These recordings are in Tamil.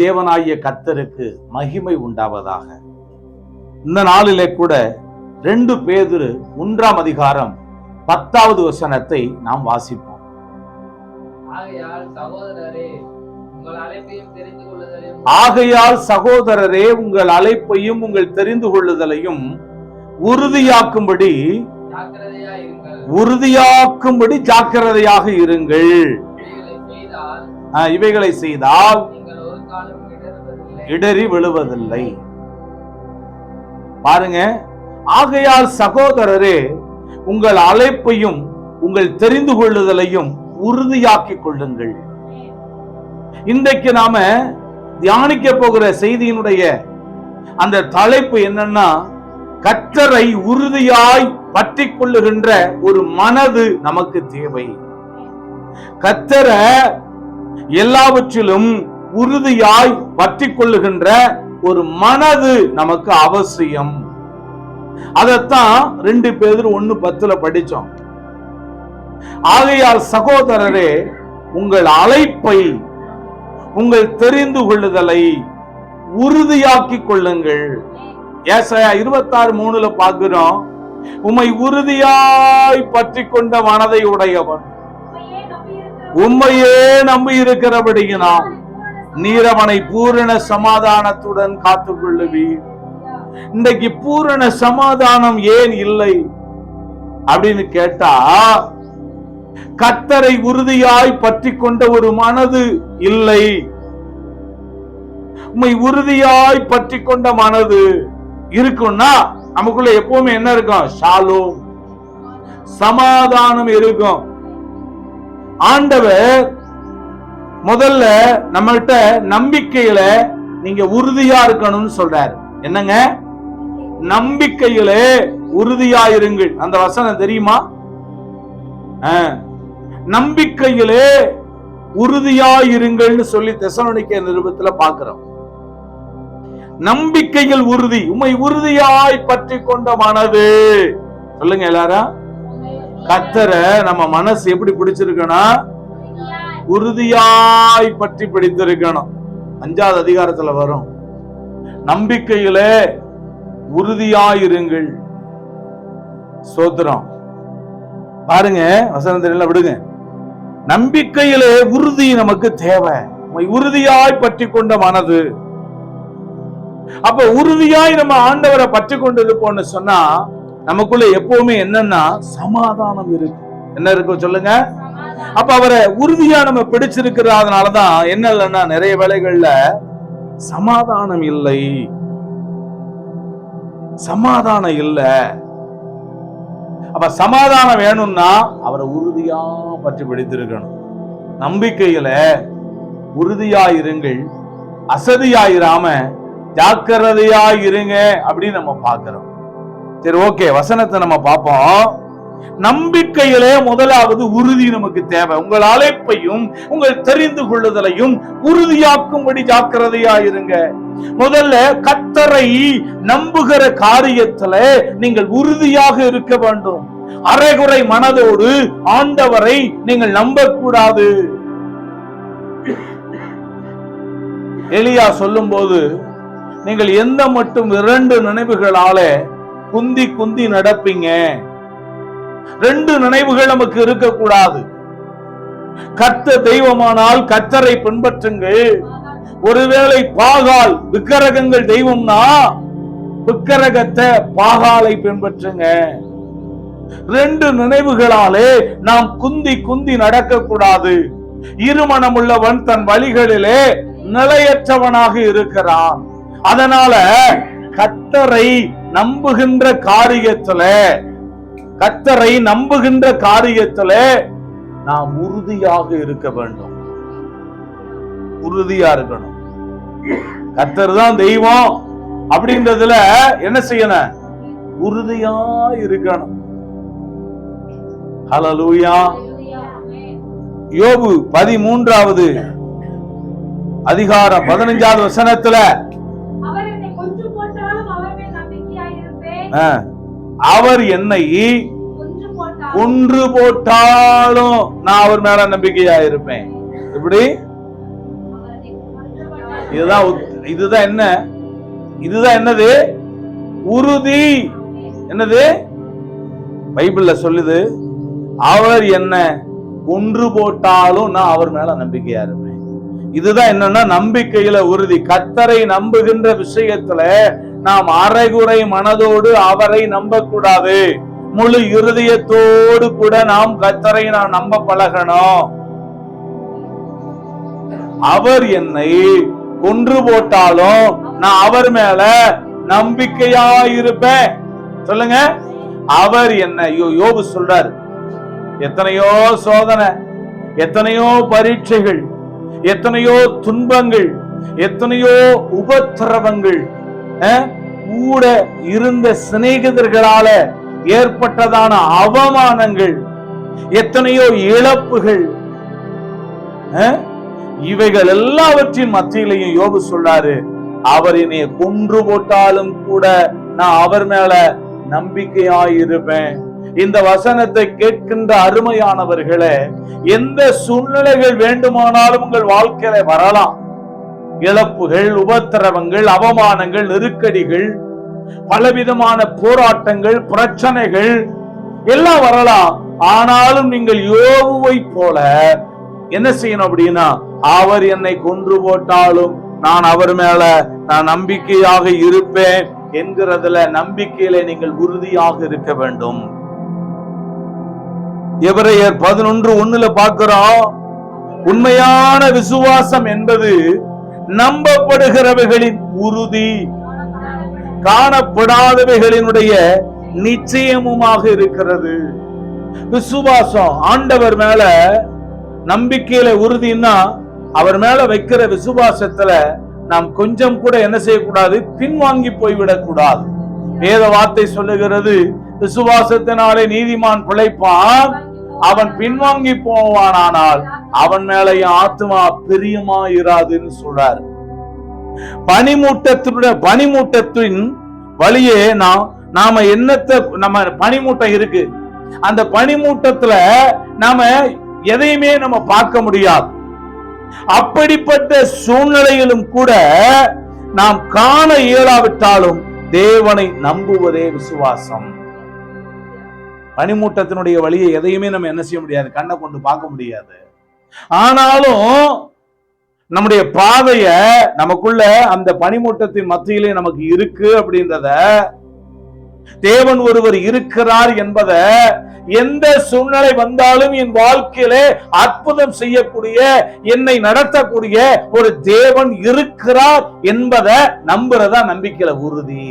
தேவனாகிய கர்த்தருக்கு மகிமை உண்டாவதாக. இந்த நாளிலே கூட 2 பேதுரு 1ஆம் அதிகாரம் 10வது வசனத்தை நாம் வாசிப்போம். ஆகையால் சகோதரரே உங்கள் அழைப்பையும் உங்கள் தெரிந்து கொள்ளுதலையும் உறுதியாக்கும்படி ஜாக்கிரதையாக இருங்கள். இவைகளை செய்தால் இடறி விழுவதில்லை. பாருங்க, ஆகையால் சகோதரரே உங்கள் அழைப்பையும் உங்கள் தெரிந்து கொள்ளுதலையும் உறுதியாக்கிக் கொள்ளுங்கள். இன்றைக்கு நாம தியானிக்க போகிற செய்தியினுடைய அந்த தலைப்பு என்னன்னா, கர்த்தரை உறுதியாய் பற்றி கொள்ளுகின்ற ஒரு மனது நமக்கு தேவை. கர்த்தரை எல்லாவற்றிலும் உறுதியாய் பற்றி கொள்ளுகின்ற ஒரு மனது நமக்கு அவசியம். அதத்தான் 2 பேதுரு 1:10 படிச்சோம். ஆகையால் சகோதரரே உங்கள் அழைப்பை உங்கள் தெரிந்து கொள்ளுதலை உறுதியாக்கிக் கொள்ளுங்கள். ஏசாயா 26:3 பார்க்கிறோம், உம்மை உறுதியாய் பற்றி கொண்ட மனதை உடையவன், உம்மையே நம்பி இருக்கிறபடியினால் நீர் அவனை பூரண சமாதானத்துடன் காத்துக் கொள்ளுவீர். இன்றைக்கு பூரண சமாதானம் ஏன் இல்லை அப்படின்னு கேட்டா, கர்த்தரை உறுதியாய் பற்றி கொண்ட ஒரு மனது இல்லை. உம்மை உறுதியாய் பற்றி கொண்ட மனது இருக்கும்னா நமக்குள்ள எப்பவுமே என்ன இருக்கும்? ஷாலோம், சமாதானம் இருக்கும். ஆண்டவர் முதல்ல நம்மகிட்ட நம்பிக்கையில நீங்க உறுதியா இருக்கணும்னு சொல்றாரு. என்னங்க? நம்பிக்கையிலே உறுதியா இருங்கள். அந்த வசனம் தெரியுமா? நம்பிக்கையிலே உறுதியா இருங்கள்னு சொல்லி தெசலோனிக்கேயர் நிருபத்துல பார்க்கிறோம். நம்பிக்கையில் உறுதி, உம்மை உறுதியாய் பற்றி கொண்ட மனது. சொல்லுங்க எல்லாரும். கர்த்தரை நம்ம மனசு எப்படி பிடிச்சிருக்கணும்? உறுதியாய் பற்றி பிடித்திருக்கணும். 5வது அதிகாரத்துல வரும், நம்பிக்கையிலே உறுதியாயிருங்கள். ஸ்தோத்திரம். பாருங்க, வசனத்துல விடுங்க. நம்பிக்கையிலே உறுதி நமக்கு தேவை. உறுதியாய் பற்றி கொண்ட மனது. அப்ப உறுதியாய் நம்ம ஆண்டவரை பற்றி கொண்டது போன்னு சொன்னா நமக்குள்ள எப்பவுமே என்னன்னா சமாதானம் இருக்கு. என்ன இருக்கும் சொல்லுங்க? அப்ப அவரை உறுதியா நம்ம பிடிச்சிருக்கிறதுனாலதான் என்ன இல்லைன்னா நிறைய வேளைகள்ல சமாதானம் இல்லை, சமாதானம் இல்லை. அப்ப சமாதானம் வேணும்னா அவரை உறுதியா பற்றி பிடித்திருக்கணும். நம்பிக்கையில உறுதியாயிருங்கள், அசதியாயிராம ஜாக்கிரதையாயிருங்க அப்படின்னு நம்ம பார்க்கிறோம். சரி, ஓகே, வசனத்தை நம்ம பார்ப்போம். நம்பிக்கையிலே முதலாவது உறுதி நமக்கு தேவை. உங்கள் அழைப்பையும் உங்கள் தெரிந்து கொள்ளுதலையும் உறுதியாக்கும்படி ஜாக்கிரதையாயிருங்க. முதல்ல கர்த்தரை நம்புகிற காரியத்துல நீங்கள் உறுதியாக இருக்க வேண்டும். அரைகுறை மனதோடு ஆண்டவரை நீங்கள் நம்பக்கூடாது. எலியா சொல்லும் போது, நீங்கள் எந்த மட்டும் 2 நினைவுகளால குந்தி குந்தி நடப்பீங்க. 2 நினைவுகள் நமக்கு இருக்கக்கூடாது. கர்த்தர் தெய்வமானால் கர்த்தரை பின்பற்றுங்கள். ஒருவேளை பாகால் விக்கிரகங்கள் தெய்வம்னா விக்கிரகத்தை பாகாலை பின்பற்றுங்க. 2 நினைவுகளாலே நாம் குந்தி குந்தி நடக்க கூடாது. இருமனம் உள்ளவன் தன் வழிகளிலே நிலையற்றவனாக இருக்கிறான். அதனால கர்த்தரை நம்புகின்ற காரியத்துல நாம் உறுதியாக இருக்க வேண்டும். உறுதியா இருக்கணும். கர்த்தர் தான் தெய்வம் அப்படின்றதுல என்ன செய்யணும்? உறுதியா இருக்கணும். ஹல்லேலூயா. யோபு 13வது அதிகாரம் 15வது வசனத்துல அவர் என்னை கொன்று போட்டாலும் நான் அவர் மேல நம்பிக்கையா இருப்பேன். இப்படி இதுதான் என்ன? இதுதான் என்னது? உறுதி. என்னது? பைபிள்ல சொல்லுது, அவர் என்ன கொன்று போட்டாலும் நான் அவர் மேல நம்பிக்கையா இருப்பேன். இதுதான் என்னன்னா நம்பிக்கையில உறுதி. கர்த்தரை நம்புகின்ற விஷயத்துல நாம் அரைகுறை மனதோடு அவரை நம்ப கூடாது. முழு இருதயத்தோடு கூட நாம் கர்த்தரை நான் நம்ப பழகணும். அவர் என்னை கொன்று போட்டாலும் நான் அவர் மேல நம்பிக்கையா இருப்பேன். சொல்லுங்க, அவர் என்ன. யோபு சொல்றாரு, எத்தனையோ சோதனை, எத்தனையோ பரீட்சைகள், எத்தனையோ துன்பங்கள், எத்தனையோ உபத்திரவங்கள், கூட இருந்த சிநேகிதர்களால ஏற்பட்டதான அவமானங்கள், எத்தனையோ இழப்புகள், இவைகள் எல்லாவற்றின் மத்தியிலையும் யோபு சொல்றாரு, அவர் என்னைய கொன்று போட்டாலும் கூட நான் அவர் மேல நம்பிக்கையாயிருப்பேன். இந்த வசனத்தை கேட்கின்ற அருமையானவர்களே, எந்த சூழ்நிலைகள் வேண்டுமானாலும் உங்கள் வாழ்க்கையில வரலாம். இழப்புகள், உபத்திரவங்கள், அவமானங்கள், நெருக்கடிகள், பலவிதமான போராட்டங்கள், பிரச்சனைகள் எல்லாம் வரலாம். ஆனாலும் நீங்கள் யோபுவை போல என்ன செய்யணும் அப்படின்னா, அவர் என்னை கொன்று போட்டாலும் நான் அவர் மேல நான் நம்பிக்கையாக இருப்பேன் என்கிறதுல நம்பிக்கையில நீங்கள் உறுதியாக இருக்க வேண்டும். எபிரேயர் 11:1 பார்க்கிறோம், உண்மையான விசுவாசம் என்பது நம்பப்படுகிறவைகளின் உறுதி, காணப்படாதவைகளினுடைய நிச்சயமுமாக இருக்கிறது. விசுவாசம், ஆண்டவர் மேல நம்பிக்கையில உறுதினா அவர் மேல வைக்கிற விசுவாசத்துல நாம் கொஞ்சம் கூட என்ன செய்யக்கூடாது, பின்வாங்கி போய்விடக் கூடாது. வேத வார்த்தை சொல்லுகிறது, விசுவாசத்தினாலே நீதிமான் பிழைப்பான், அவன் பின்வாங்கி போவானால் அவன் மேல ஆத்மா பிரியமா இராதுன்னு சொல்றாரு. பனிமூட்டத்தின் வழியே நாம என்னத்தை, நம்ம பனிமூட்டம் இருக்கு, அந்த பனிமூட்டத்துல நாம எதையுமே நம்ம பார்க்க முடியாது. அப்படிப்பட்ட சூழ்நிலையிலும் கூட நாம் காண இயலாவிட்டாலும் தேவனை நம்புவதே விசுவாசம். பனிமூட்டத்தினுடைய வழியை எதையுமே நம்ம என்ன செய்ய முடியாது, கண்ணை கொண்டு பார்க்க முடியாது. ஆனாலும் நம்முடைய பாதைய நமக்குள்ள அந்த பனிமூட்டத்தின் மத்தியிலே நமக்கு இருக்கு அப்படின்றத, தேவன் ஒருவர் இருக்கிறார் என்பதை, எந்த சூழ்நிலை வந்தாலும் என் வாழ்க்கையிலே அற்புதம் செய்யக்கூடிய, என்னை நடத்தக்கூடிய ஒரு தேவன் இருக்கிறார் என்பதை நம்புறதா நம்பிக்கையில உறுதி.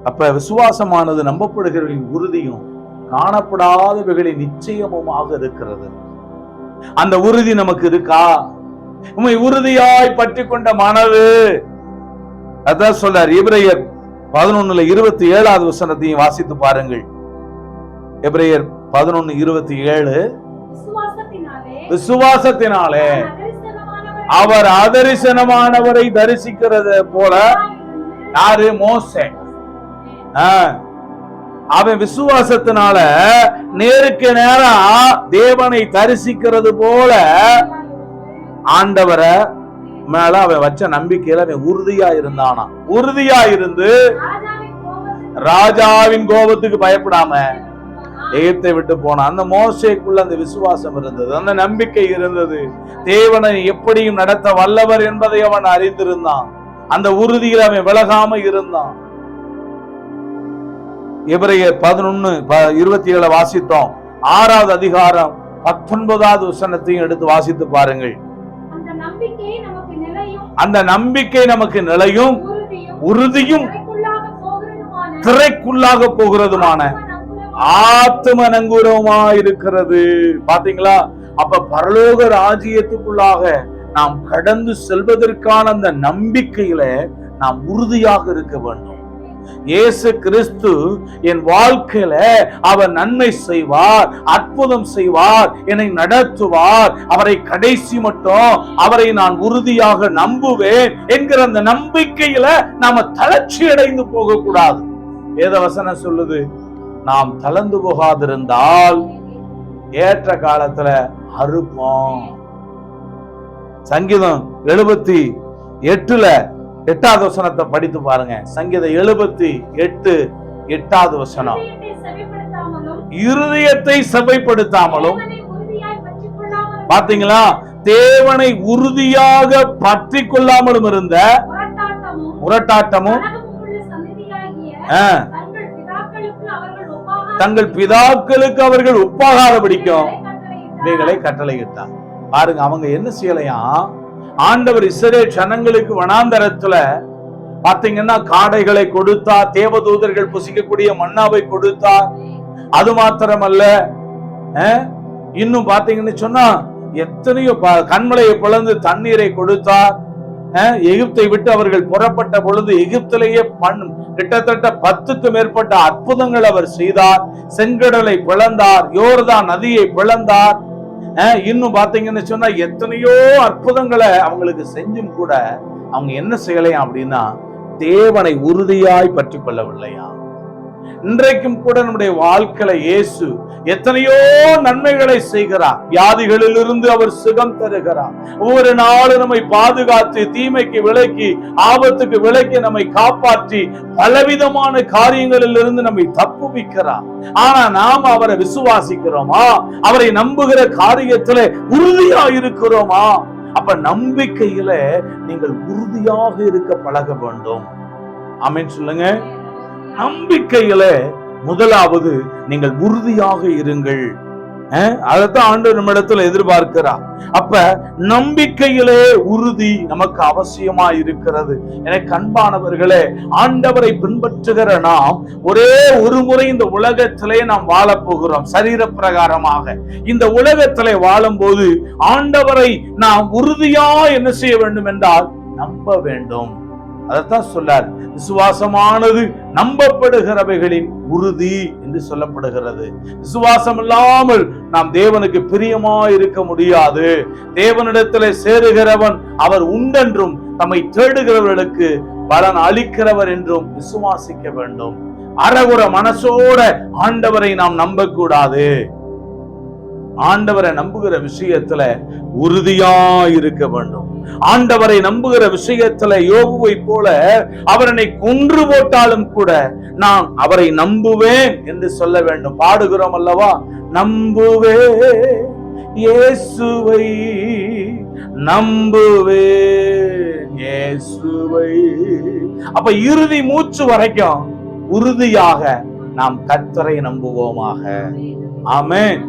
அப்ப விசுவாசமானது நம்பப்படுகிறவர்களின் உறுதியும் காணப்படாதவைகளின் நிச்சயமுமாக இருக்கிறது. அந்த உறுதி நமக்கு இருக்கா? உம்மை உறுதியாய் பற்றி கொண்ட மனது. அதான் சொல்றார் எபிரேயர் 11:27 வசனத்தையும் வாசித்து பாருங்கள். எபிரேயர் 11:27, விசுவாசத்தினாலே அவர் அதரிசனமானவரை தரிசிக்கிறது போல. யாரு? மோசே. அவன் விசுவாசத்தினால நேருக்கு நேரா தேவனை தரிசிக்கிறது போல ஆண்டவரை மேல அவன் வச்ச நம்பிக்கையில அவன் உறுதியா இருந்தானா. உறுதியா இருந்து ராஜாவின் கோபத்துக்கு பயப்படாம எகிப்தை விட்டு போனான். அந்த மோசேக்குள்ள அந்த விசுவாசம் இருந்தது, அந்த நம்பிக்கை இருந்தது. தேவனை எப்படியும் நடத்த வல்லவர் என்பதை அவன் அறிந்திருந்தான். அந்த உறுதியில் அவன் விலகாம இருந்தான். எபிரேயர் 11:27 வாசித்தோம். 6வது அதிகாரம் 19வது வசனத்தையும் எடுத்து வாசித்து பாருங்கள். அந்த நம்பிக்கை நமக்கு நிலையும் உறுதியும் திரைக்குள்ளாக போகிறதுமான ஆத்ம நங்கூரமா இருக்கிறது. பாத்தீங்களா? அப்ப பரலோக ராஜ்யத்துக்குள்ளாக நாம் கடந்து செல்வதற்கான அந்த நம்பிக்கையில நாம் உறுதியாக இருக்க வேண்டும். இயேசு கிறிஸ்து என் வாழ்க்கையில அவர் நன்மை செய்வார், அற்புதம் செய்வார், என்னை நடத்துவார், அவரை கடைசி மட்டும் அவரை நான் உறுதியாக நம்புவேன் என்கிற அந்த நம்பிக்கையில நாம தளர்ச்சி அடைந்து போக கூடாது. வேதவசனம் சொல்லுது, நாம் தளர்ந்து போகாதிருந்தால் ஏற்ற காலத்துல அறுப்போம். சங்கீதம் 78 8வது வசனத்தை படித்து பாருங்க. சங்கீதம் 78 8வது வசனம். இருதயத்தை செவைப்படுத்தாமலும், பாத்தீங்களா, தேவனை உறுதியாக பற்றி கொள்ளாமலும் இருந்த முரட்டாட்டமும் தங்கள் பிதாக்களுக்கு அவர்கள் ஒப்பாகாதபடிக்கும் இவைகளை கட்டளையிட்டார். பாருங்க, அவங்க என்ன செய்யலையா, ஆண்டவர் இஸ்ரவேல் ஜனங்களுக்கு வனாந்தரத்துல பாத்தீங்கன்னா காடைகளை கொடுத்தார், தேவதூதர்கள் புசிக்கக்கூடிய மன்னாவை கொடுத்தார். அது மாத்திரமல்ல, இன்னும் பாத்தீங்கன்னு சொன்னா எத்தனையோ கண்மலையை பிளந்து தண்ணீரை கொடுத்தார். எகிப்தை விட்டு அவர்கள் புறப்பட்ட பொழுது எகிப்திலேயே கிட்டத்தட்ட 10க்கும் மேற்பட்ட அற்புதங்கள் அவர் செய்தார். செங்கடலை பிளந்தார், யோர்தான் நதியை பிளந்தார். இன்னும் பாத்தீங்கன்னு சொன்னா எத்தனையோ அற்புதங்களை அவங்களுக்கு செஞ்சும் கூட அவங்க என்ன செய்யலையா அப்படின்னா, தேவனை உறுதியாய் பற்றி கொள்ளவில்லையா. இன்றைக்கும் கூட நம்முடைய வாழ்க்கையில இயேசு எத்தனையோ நன்மைகளை செய்கிறார். வியாதிகளிலிருந்து அவர் சுகம் தருகிறார். ஒவ்வொரு நாளும் நம்மை பாதுகாத்து, தீமைக்கு விலக்கி, ஆபத்துக்கு விலக்கி நம்மை காப்பாற்றி பலவிதமான காரியங்களில் இருந்து நம்மை தப்புவிக்கிறார். ஆனா நாம் அவரை விசுவாசிக்கிறோமா? அவரை நம்புகிற காரியத்திலே உறுதியா இருக்கிறோமா? அப்ப நம்பிக்கையில நீங்கள் உறுதியாக இருக்க பழக வேண்டும். ஆமென் சொல்லுங்க. நம்பிக்கையில முதலாவது நீங்கள் உறுதியாக இருங்கள். அதைத்தான் ஆண்டவர் நம்மிடத்துல எதிர்பார்க்கிறார். அப்ப நம்பிக்கையிலே உறுதி நமக்கு அவசியமா இருக்கிறது. எனக்கு அன்பானவர்களே, ஆண்டவரை பின்பற்றுகிற நாம் ஒரே ஒரு முறை இந்த உலகத்திலே நாம் வாழ போகிறோம். சரீர பிரகாரமாக இந்த உலகத்திலே வாழும் போது ஆண்டவரை நாம் உறுதியா என்ன செய்ய வேண்டும் என்றால் நம்ப வேண்டும். அதைத்தான் சொல்லார், விசுவாசமானது நம்பப்படுகிறவைகளின் உறுதி என்று சொல்லப்படுகிறது. விசுவாசம் இல்லாமல் நாம் தேவனுக்கு பிரியமாய் இருக்க முடியாது. தேவனிடத்திலே சேருகிறவன் அவர் உண்டென்றும் தம்மை தேடுகிறவர்களுக்கு பலன் அளிக்கிறவர் என்றும் விசுவாசிக்க வேண்டும். அறகுற மனசோட ஆண்டவரை நாம் நம்பக்கூடாது. ஆண்டவரை நம்புகிற விஷயத்துல உறுதியா இருக்க வேண்டும். ஆண்டவரை நம்புகிற விஷயத்துல யோபுவை போல அவரை கொன்று போட்டாலும் கூட நான் அவரை நம்புவேன் என்று சொல்ல வேண்டும். பாடுகிறோம் அல்லவா, நம்புவே இயேசுவை, நம்புவே இயேசுவை. அப்ப இறுதி மூச்சு வரைக்கும் உறுதியாக நாம் கர்த்தரை நம்புவோமாக. ஆமென்.